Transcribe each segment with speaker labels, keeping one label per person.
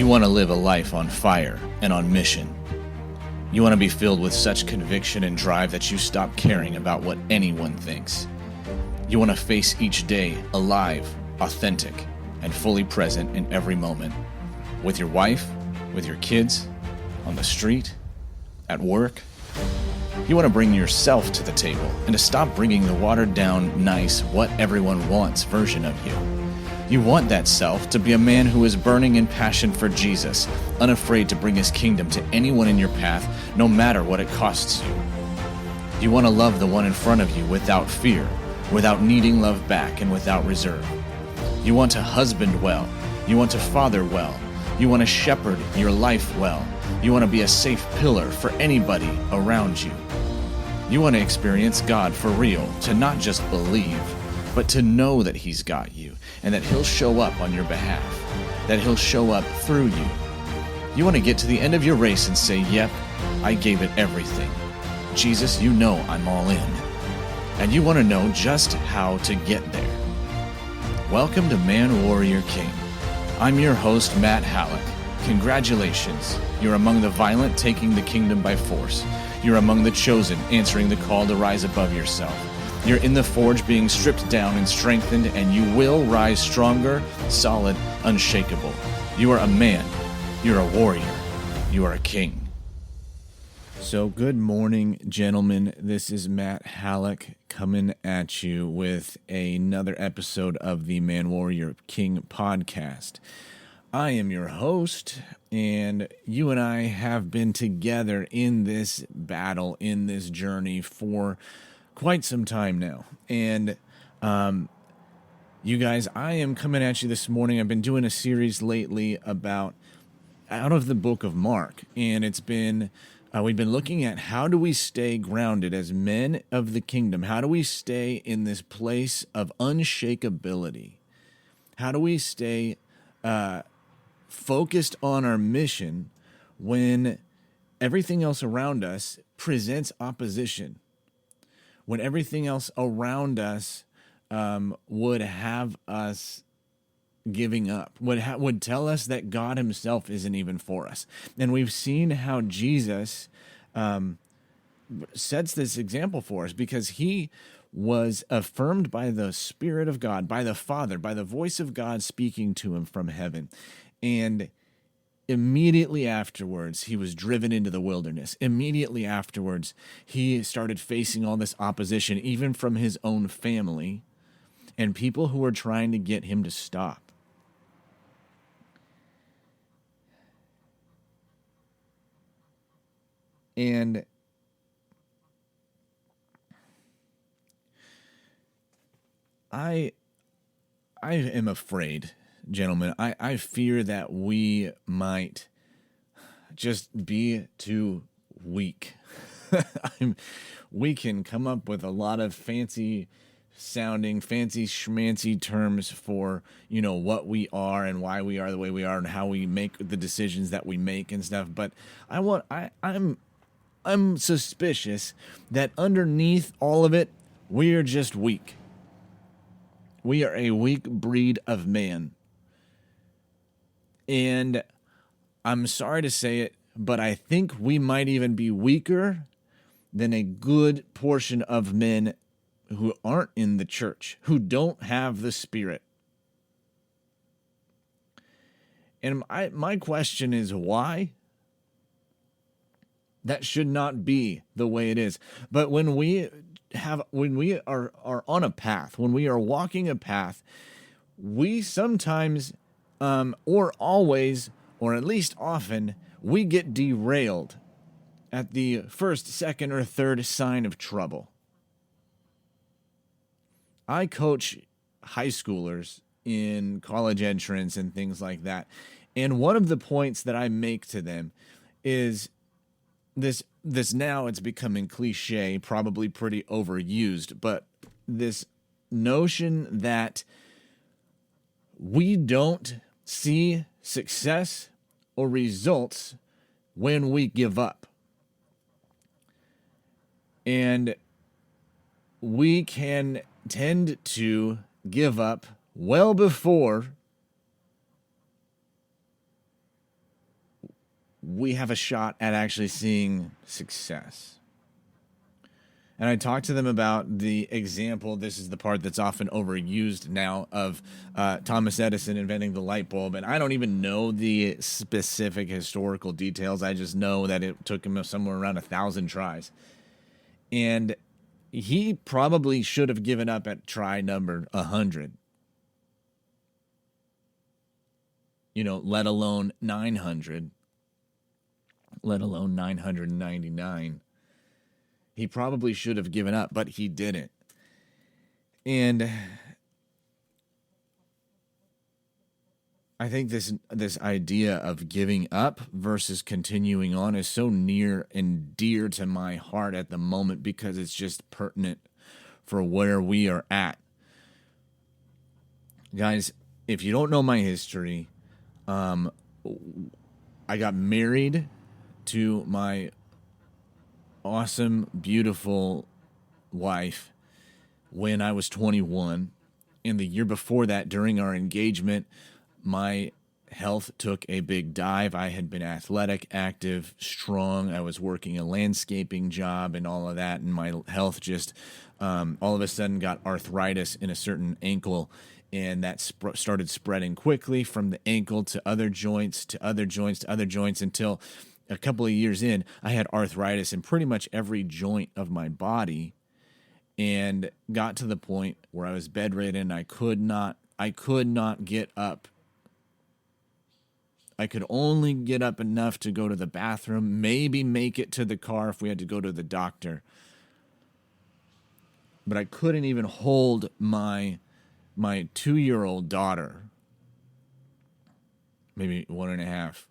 Speaker 1: You want to live a life on fire and on mission. You want to be filled with such conviction and drive that you stop caring about what anyone thinks. You want to face each day alive, authentic, and fully present in every moment. With your wife, with your kids, on the street, at work. You want to bring yourself to the table and to stop bringing the watered-down, nice, what everyone wants version of you. You want that self to be a man who is burning in passion for Jesus, unafraid to bring his kingdom to anyone in your path, no matter what it costs you. You want to love the one in front of you without fear, without needing love back, and without reserve. You want to husband well. You want to father well. You want to shepherd your life well. You want to be a safe pillar for anybody around you. You want to experience God for real, to not just believe, but to know that he's got you, and that he'll show up on your behalf, that he'll show up through you. You want to get to the end of your race and say, yep, I gave it everything. Jesus, you know I'm all in. And you want to know just how to get there. Welcome to Man, Warrior, King. I'm your host, Matt Hallock. Congratulations. You're among the violent taking the kingdom by force. You're among the chosen answering the call to rise above yourself. You're in the forge being stripped down and strengthened, and you will rise stronger, solid, unshakable. You are a man. You're a warrior. You are a king. So good morning, gentlemen. This is Matt Hallock coming at you with another episode of the Man, Warrior, King podcast. I am your host, and you and I have been together in this battle, in this journey for quite some time now. And you guys, I am coming at you this morning. I've been doing a series lately about out of the book of Mark, and it's been we've been looking at how do we stay grounded as men of the kingdom? How do we stay in this place of unshakability? How do we stay focused on our mission when everything else around us presents opposition? When everything else around us would have us giving up, would tell us that God himself isn't even for us. And we've seen how Jesus sets this example for us because he was affirmed by the Spirit of God, by the Father, by the voice of God speaking to him from heaven. And immediately afterwards, he was driven into the wilderness. Immediately afterwards, he started facing all this opposition, even from his own family and people who were trying to get him to stop. And I am afraid, gentlemen. I fear that we might just be too weak. We can come up with a lot of fancy schmancy terms for, what we are and why we are the way we are and how we make the decisions that we make and stuff. But I'm suspicious that underneath all of it, we are just weak. We are a weak breed of man. And I'm sorry to say it, but I think we might even be weaker than a good portion of men who aren't in the church, who don't have the Spirit. And my question is why? That should not be the way it is. But when we are on a path, when we are walking a path, we sometimes, or always, or at least often, we get derailed at the first, second, or third sign of trouble. I coach high schoolers in college entrance and things like that. And one of the points that I make to them is this now it's becoming cliche, probably pretty overused, but this notion that we don't see success or results when we give up. And we can tend to give up well before we have a shot at actually seeing success. And I talked to them about the example. This is the part that's often overused now of Thomas Edison inventing the light bulb. And I don't even know the specific historical details. I just know that it took him somewhere around 1,000 tries. And he probably should have given up at try number 100. Let alone 900, let alone 999. He probably should have given up, but he didn't. And I think this idea of giving up versus continuing on is so near and dear to my heart at the moment, because it's just pertinent for where we are at. Guys, if you don't know my history, I got married to my awesome, beautiful wife when I was 21. And the year before that, during our engagement, my health took a big dive. I had been athletic, active, strong. I was working a landscaping job and all of that. And my health just all of a sudden got arthritis in a certain ankle. And that started spreading quickly from the ankle to other joints, to other joints, to other joints, until a couple of years in, I had arthritis in pretty much every joint of my body, and got to the point where I was bedridden. I could not get up. I could only get up enough to go to the bathroom, maybe make it to the car if we had to go to the doctor. But I couldn't even hold my 2-year-old daughter, maybe 1.5.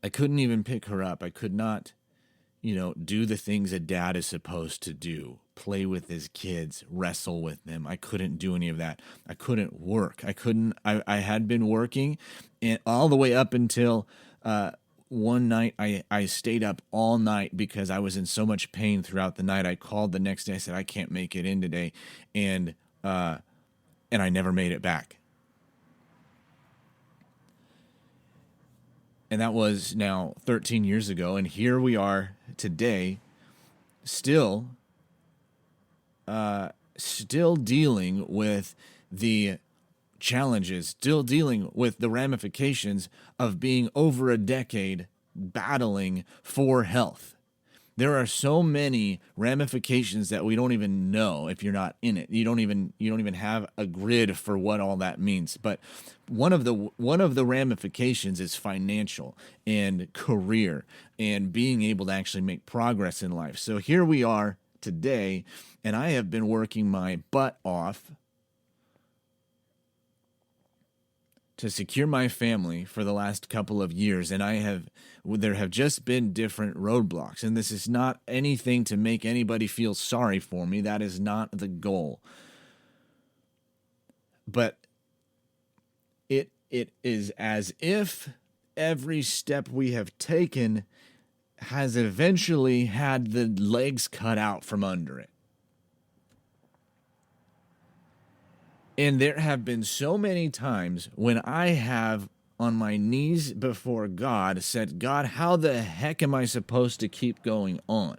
Speaker 1: I couldn't even pick her up. I could not, do the things a dad is supposed to do. Play with his kids, wrestle with them. I couldn't do any of that. I couldn't work. I had been working, and all the way up until one night I stayed up all night because I was in so much pain throughout the night. I called the next day. I said, I can't make it in today. And I never made it back. And that was now 13 years ago. And here we are today, still dealing with the challenges, still dealing with the ramifications of being over a decade battling for health. There are so many ramifications that we don't even know if you're not in it. You don't even have a grid for what all that means. But one of the ramifications is financial and career and being able to actually make progress in life. So here we are today, and I have been working my butt off to secure my family for the last couple of years, and there have just been different roadblocks. And this is not anything to make anybody feel sorry for me. That is not the goal. But it is as if every step we have taken has eventually had the legs cut out from under it. And there have been so many times when I have, on my knees before God, said, God, how the heck am I supposed to keep going on?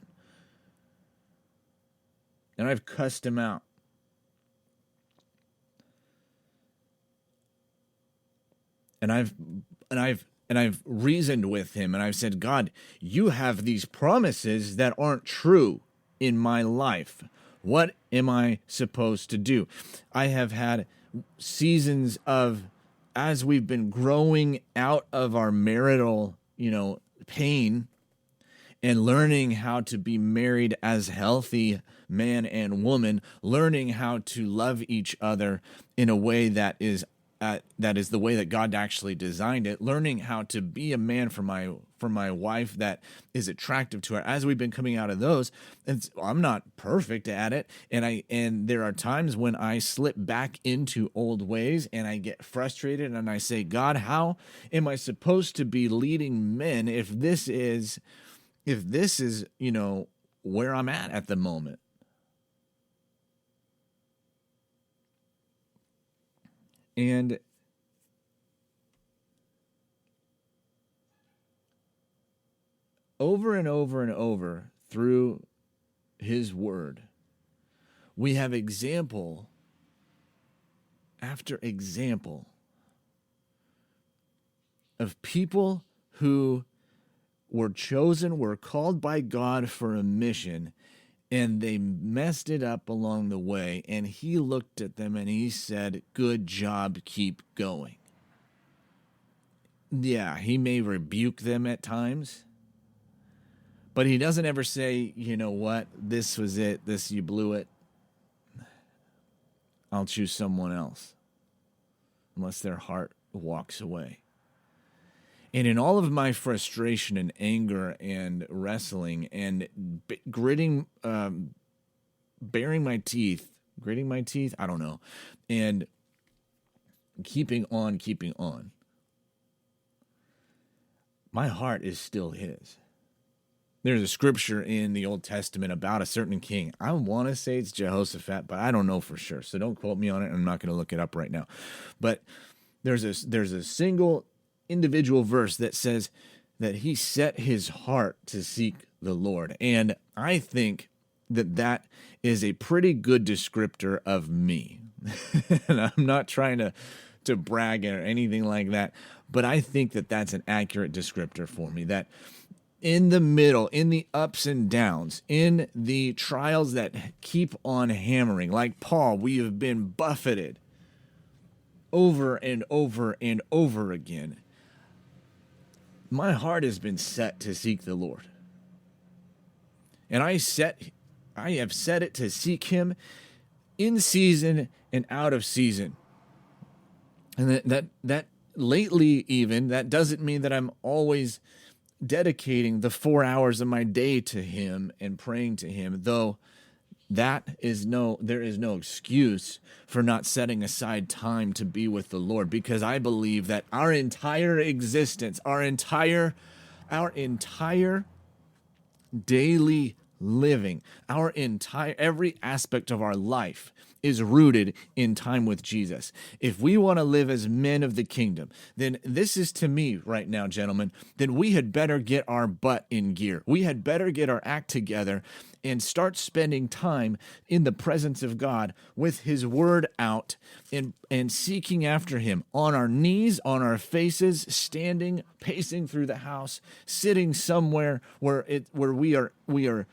Speaker 1: And I've cussed him out. And I've reasoned with him, and I've said, God, you have these promises that aren't true in my life. What am I supposed to do? I have had seasons of, as we've been growing out of our marital, pain, and learning how to be married as healthy man and woman, learning how to love each other in a way that is the way that God actually designed it, learning how to be a man for my wife that is attractive to her. As we've been coming out of those, and I'm not perfect at it, and there are times when I slip back into old ways and I get frustrated and I say, God, how am I supposed to be leading men if this is where I'm at the moment? And over and over and over through his word, we have example after example of people who were chosen, were called by God for a mission, and they messed it up along the way, and he looked at them and he said, "Good job, keep going." Yeah, he may rebuke them at times, but he doesn't ever say, "You know what, this was it, you blew it. I'll choose someone else," unless their heart walks away. And in all of my frustration and anger and wrestling and gritting my teeth, I don't know, and keeping on, my heart is still his. There's a scripture in the Old Testament about a certain king. I want to say it's Jehoshaphat, but I don't know for sure, so don't quote me on it. I'm not going to look it up right now. But there's a single individual verse that says that he set his heart to seek the Lord. And I think that is a pretty good descriptor of me. And I'm not trying to brag or anything like that, but I think that that's an accurate descriptor for me, that in the middle, in the ups and downs, in the trials that keep on hammering, like Paul, we have been buffeted over and over and over again. My heart has been set to seek the Lord. And I have set it to seek him in season and out of season. And that lately even, that doesn't mean that I'm always dedicating the 4 hours of my day to him and praying to him, though there is no excuse for not setting aside time to be with the Lord, because I believe that our entire existence, our entire daily living, every aspect of our life is rooted in time with Jesus. If we want to live as men of the kingdom, then this is, to me right now, gentlemen, then we had better get our butt in gear. We had better get our act together and start spending time in the presence of God with his word out and seeking after him on our knees, on our faces, standing, pacing through the house, sitting somewhere where we are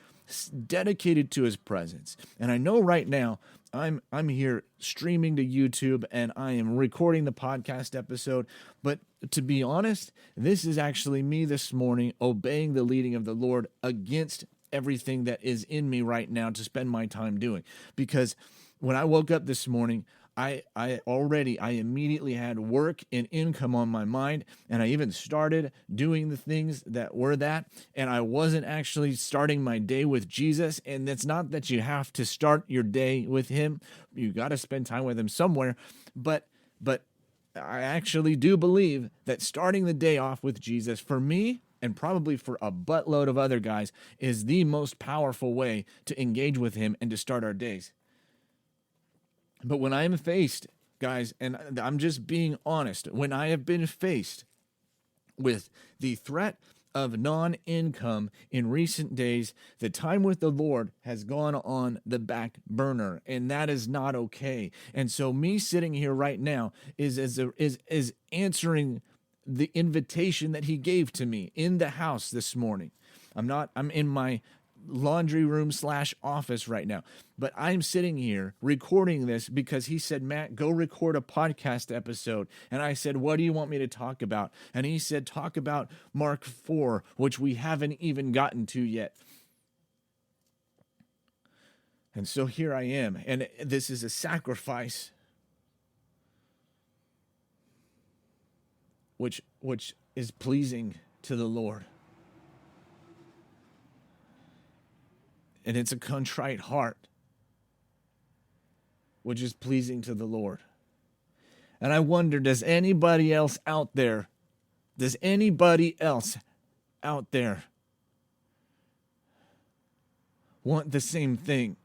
Speaker 1: dedicated to his presence. And I know right now I'm here streaming to YouTube and I am recording the podcast episode, but to be honest, this is actually me this morning obeying the leading of the Lord against everything that is in me right now to spend my time doing. Because when I woke up this morning, I immediately had work and income on my mind, and I even started doing the things that were that, and I wasn't actually starting my day with Jesus. And it's not that you have to start your day with him. You got to spend time with him somewhere, but I actually do believe that starting the day off with Jesus, for me, and probably for a buttload of other guys, is the most powerful way to engage with him and to start our days. But when I am faced, guys, and I'm just being honest, when I have been faced with the threat of non-income in recent days, the time with the Lord has gone on the back burner, and that is not okay. And so me sitting here right now is answering the invitation that he gave to me in the house this morning. I'm in my laundry room / office right now, but I'm sitting here recording this because he said, "Matt, go record a podcast episode." And I said, "What do you want me to talk about?" And he said, "Talk about Mark 4, which we haven't even gotten to yet." And so here I am, and this is a sacrifice which is pleasing to the Lord. And it's a contrite heart, which is pleasing to the Lord. And I wonder, does anybody else out there want the same thing?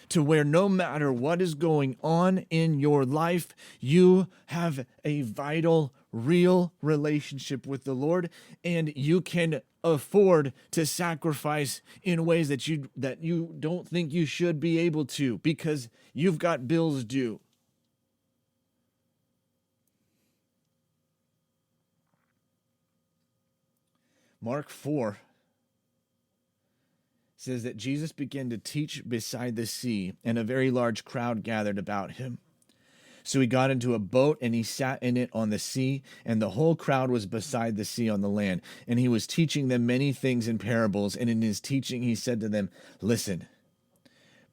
Speaker 1: To where no matter what is going on in your life, you have a vital real relationship with the Lord, and you can afford to sacrifice in ways that you don't think you should be able to because you've got bills due. Mark 4 says that Jesus began to teach beside the sea, and a very large crowd gathered about him. So he got into a boat, and he sat in it on the sea, and the whole crowd was beside the sea on the land. And he was teaching them many things in parables, and in his teaching he said to them, "Listen,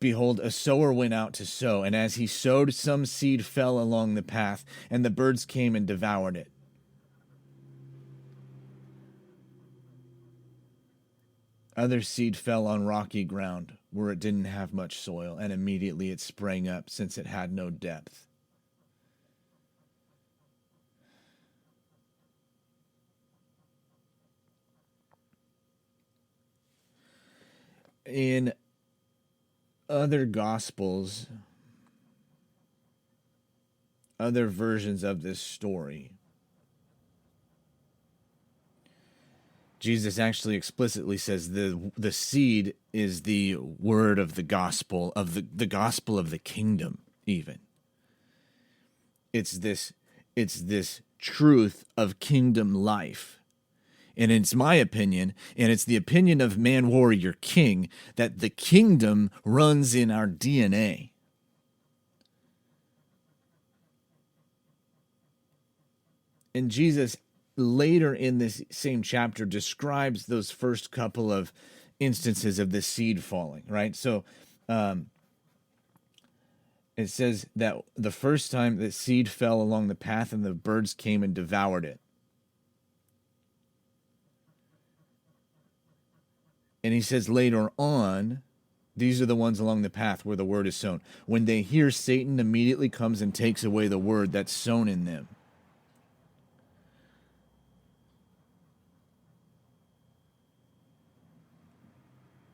Speaker 1: behold, a sower went out to sow, and as he sowed, some seed fell along the path, and the birds came and devoured it. Other seed fell on rocky ground, where it didn't have much soil, and immediately it sprang up, since it had no depth. In other gospels, other versions of this story, Jesus actually explicitly says the seed is the word of the gospel of the gospel of the kingdom. Even it's this truth of kingdom life. And it's my opinion, and it's the opinion of Man Warrior King, that the kingdom runs in our DNA. And Jesus later in this same chapter describes those first couple of instances of the seed falling, right? So it says that the first time the seed fell along the path and the birds came and devoured it. And he says later on, these are the ones along the path where the word is sown. When they hear, Satan immediately comes and takes away the word that's sown in them.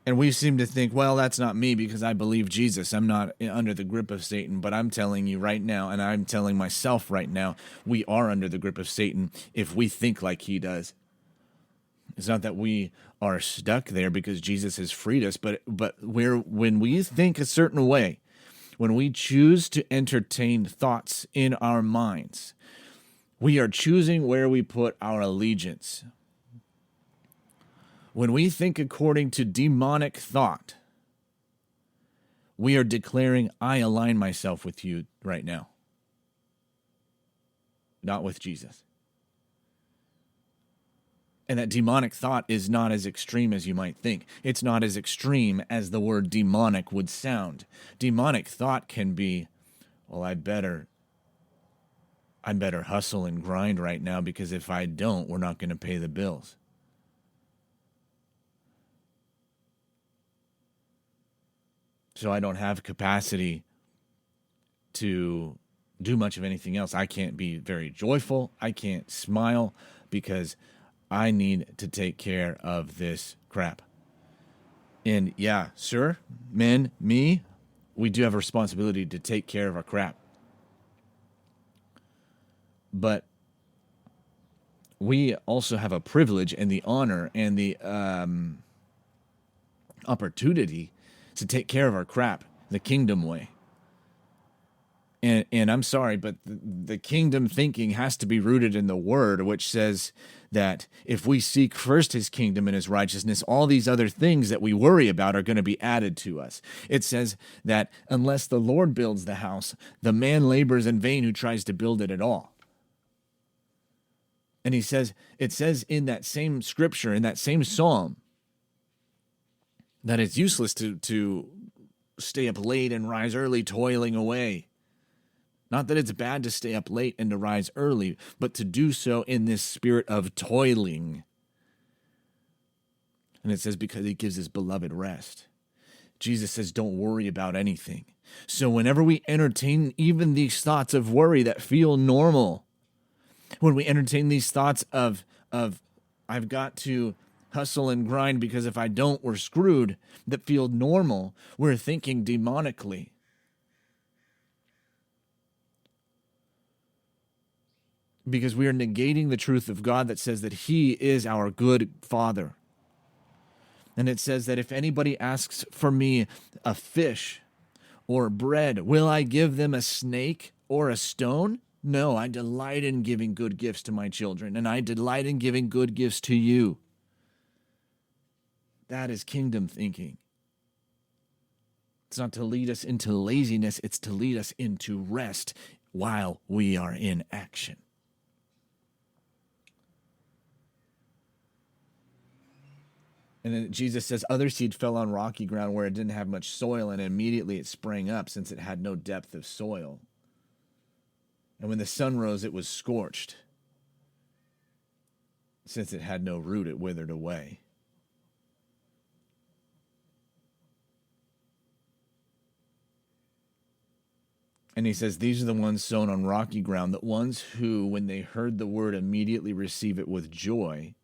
Speaker 1: And we seem to think, well, that's not me because I believe Jesus. I'm not under the grip of Satan. But I'm telling you right now, and I'm telling myself right now, we are under the grip of Satan if we think like he does. It's not that we are stuck there because Jesus has freed us, but when we think a certain way, when we choose to entertain thoughts in our minds, we are choosing where we put our allegiance. When we think according to demonic thought, we are declaring, I align myself with you right now, not with Jesus. And that demonic thought is not as extreme as you might think. It's not as extreme as the word demonic would sound. Demonic thought can be, well, I better hustle and grind right now because if I don't, we're not going to pay the bills. So I don't have capacity to do much of anything else. I can't be very joyful. I can't smile because I need to take care of this crap. And yeah, sure, men, me, we do have a responsibility to take care of our crap. But we also have a privilege and the honor and the opportunity to take care of our crap the kingdom way. And I'm sorry, but the kingdom thinking has to be rooted in the word, which says that if we seek first his kingdom and his righteousness, all these other things that we worry about are going to be added to us. It says that unless the Lord builds the house, the man labors in vain who tries to build it at all. And it says in that same scripture, in that same psalm, that it's useless to stay up late and rise early, toiling away. Not that it's bad to stay up late and to rise early, but to do so in this spirit of toiling. And it says because he gives his beloved rest. Jesus says don't worry about anything. So whenever we entertain even these thoughts of worry that feel normal, when we entertain these thoughts of I've got to hustle and grind because if I don't, we're screwed, that feel normal, we're thinking demonically. because we are negating the truth of God that says that he is our good Father. And it says that if anybody asks for me a fish or bread, will I give them a snake or a stone? No, I delight in giving good gifts to my children, and I delight in giving good gifts to you. That is kingdom thinking. It's not to lead us into laziness, it's to lead us into rest while we are in action. And then Jesus says, other seed fell on rocky ground where it didn't have much soil, and immediately it sprang up since it had no depth of soil. And when the sun rose, it was scorched. Since it had no root, it withered away. And he says, these are the ones sown on rocky ground, the ones who, when they heard the word, immediately receive it with joy.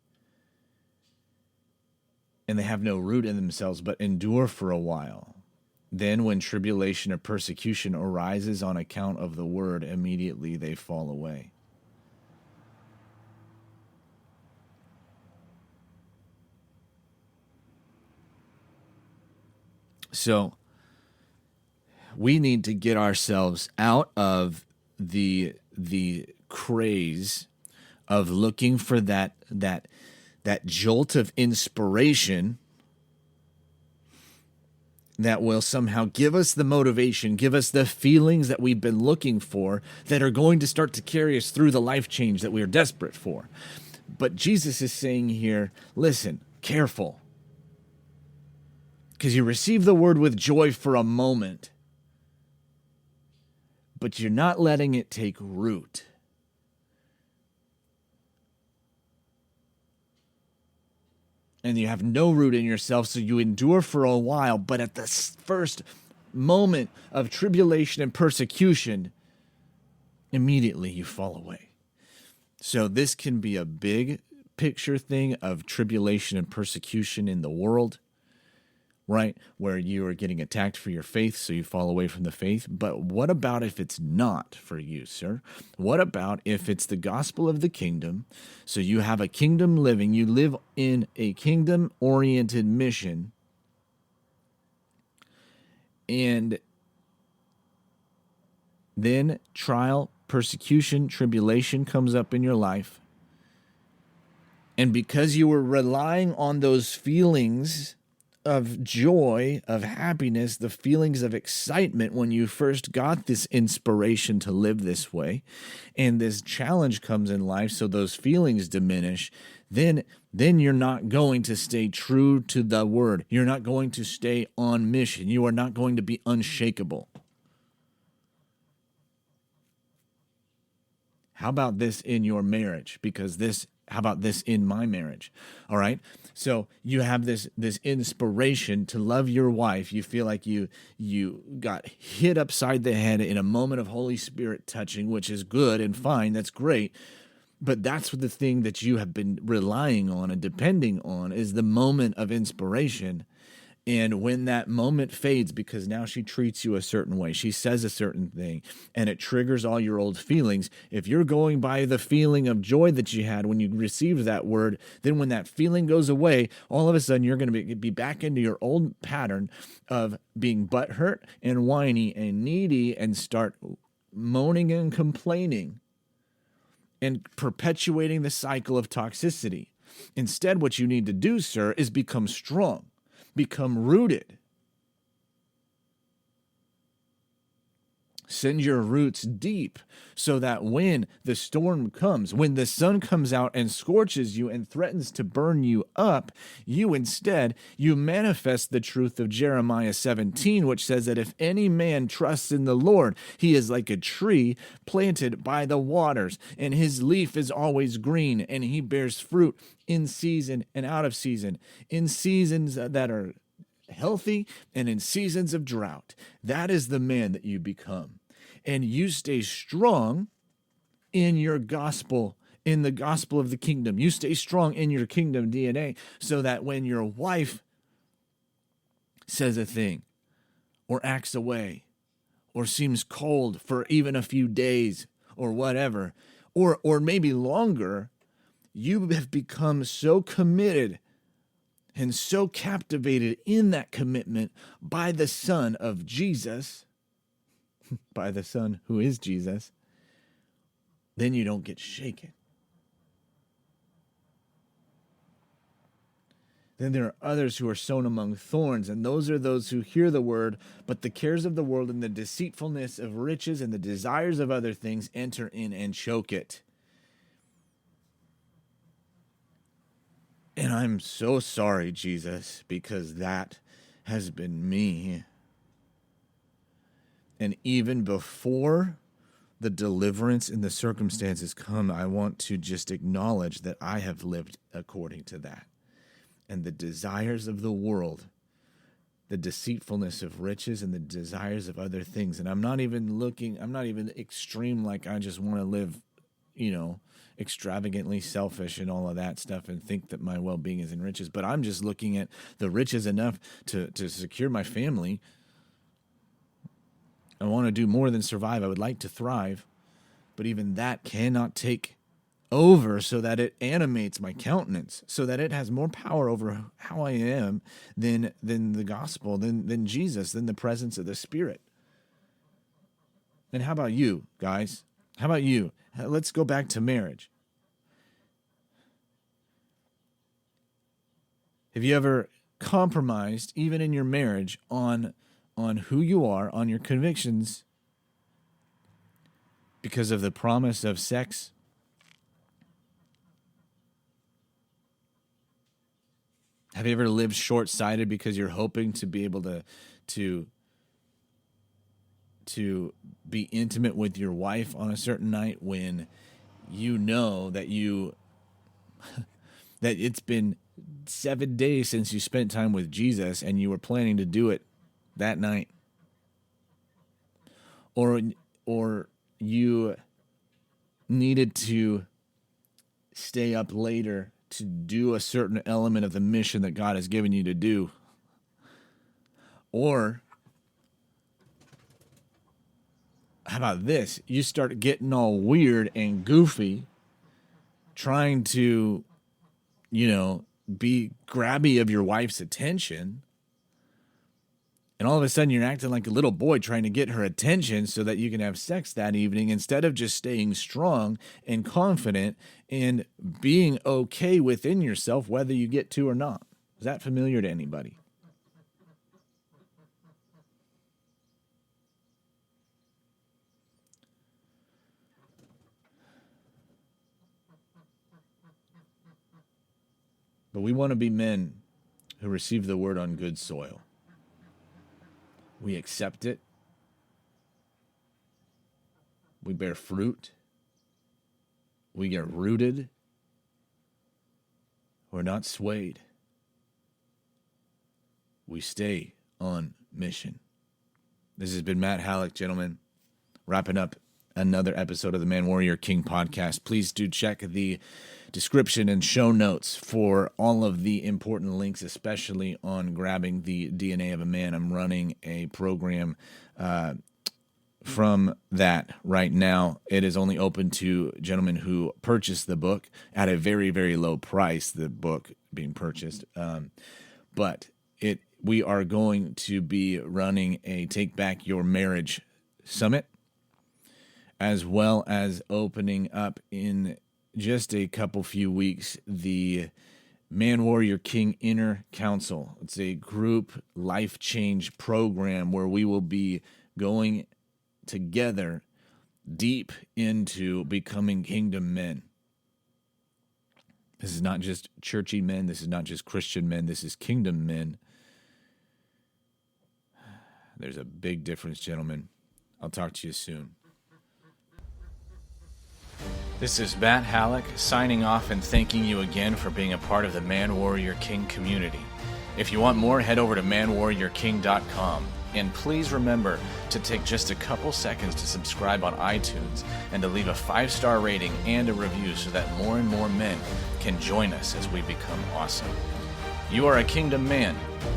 Speaker 1: And they have no root in themselves, but endure for a while. Then when tribulation or persecution arises on account of the word, immediately they fall away. So we need to get ourselves out of the craze of looking for that jolt of inspiration that will somehow give us the motivation, give us the feelings that we've been looking for that are going to start to carry us through the life change that we are desperate for. But Jesus is saying here, listen, careful. Because you receive the word with joy for a moment, but you're not letting it take root. And you have no root in yourself, so you endure for a while, but at the first moment of tribulation and persecution, immediately you fall away. So this can be a big picture thing of tribulation and persecution in the world, right? Where you are getting attacked for your faith, so you fall away from the faith. But what about if it's not for you, sir? What about if it's the gospel of the kingdom? So you have a kingdom living, you live in a kingdom-oriented mission, and then trial, persecution, tribulation comes up in your life. And because you were relying on those feelings of joy, of happiness, the feelings of excitement when you first got this inspiration to live this way, and this challenge comes in life, so those feelings diminish, then you're not going to stay true to the word. You're not going to stay on mission. You are not going to be unshakable. How about this in your marriage? How about this in my marriage? All right. So you have this inspiration to love your wife. You feel like you got hit upside the head in a moment of Holy Spirit touching, which is good and fine. That's great. But that's the thing that you have been relying on and depending on is the moment of inspiration. And when that moment fades, because now she treats you a certain way, she says a certain thing, and it triggers all your old feelings. If you're going by the feeling of joy that you had when you received that word, then when that feeling goes away, all of a sudden you're going to be back into your old pattern of being butthurt and whiny and needy and start moaning and complaining and perpetuating the cycle of toxicity. Instead, what you need to do, sir, is become strong. Become rooted. Send your roots deep so that when the storm comes, when the sun comes out and scorches you and threatens to burn you up, you manifest the truth of Jeremiah 17, which says that if any man trusts in the Lord, he is like a tree planted by the waters, and his leaf is always green, and he bears fruit in season and out of season, in seasons that are healthy and in seasons of drought. That is the man that you become. And you stay strong in your gospel, in the gospel of the kingdom. You stay strong in your kingdom DNA so that when your wife says a thing or acts away or seems cold for even a few days or whatever, or maybe longer, you have become so committed and so captivated in that commitment by the Son of Jesus, by the Son who is Jesus, then you don't get shaken. Then there are others who are sown among thorns, and those are those who hear the word, but the cares of the world and the deceitfulness of riches and the desires of other things enter in and choke it. And I'm so sorry, Jesus, because that has been me. And even before the deliverance and the circumstances come, I want to just acknowledge that I have lived according to that. And the desires of the world, the deceitfulness of riches and the desires of other things. And I'm not even extreme, like I just want to live, extravagantly selfish and all of that stuff and think that my well-being is in riches. But I'm just looking at the riches enough to secure my family. I want to do more than survive. I would like to thrive. But even that cannot take over so that it animates my countenance, so that it has more power over how I am than the gospel, than Jesus, than the presence of the Spirit. And how about you, guys? How about you? Let's go back to marriage. Have you ever compromised, even in your marriage, on who you are, on your convictions, because of the promise of sex? Have you ever lived short-sighted because you're hoping to be able to be intimate with your wife on a certain night when you know that that it's been 7 days since you spent time with Jesus and you were planning to do it that night? Or you needed to stay up later to do a certain element of the mission that God has given you to do. Or how about this? You start getting all weird and goofy, trying to, be grabby of your wife's attention. And all of a sudden you're acting like a little boy trying to get her attention so that you can have sex that evening, instead of just staying strong and confident and being okay within yourself, whether you get to or not. Is that familiar to anybody? But we want to be men who receive the word on good soil. We accept it. We bear fruit. We get rooted. We're not swayed. We stay on mission. This has been Matt Hallock, gentlemen, wrapping up another episode of the Man Warrior King podcast. Please do check the description and show notes for all of the important links, especially on grabbing the DNA of a man. I'm running a program from that right now. It is only open to gentlemen who purchase the book at a very, very low price, the book being purchased. But we are going to be running a Take Back Your Marriage Summit, as well as opening up in just a few weeks the Man Warrior King Inner Council. It's a group life change program where we will be going together deep into becoming kingdom men. This is not just churchy men. This is not just Christian men. This is kingdom men. There's a big difference, gentlemen. I'll talk to you soon. This is Matt Hallock signing off and thanking you again for being a part of the Man Warrior King community. If you want more, head over to manwarriorking.com. And please remember to take just a couple seconds to subscribe on iTunes and to leave a 5-star rating and a review so that more and more men can join us as we become awesome. You are a kingdom man.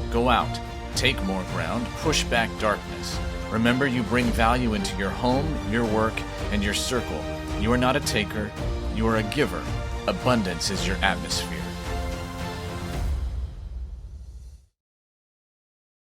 Speaker 1: Go out, take more ground, push back darkness. Remember, you bring value into your home, your work, and your circle. You are not a taker, you are a giver. Abundance is your atmosphere.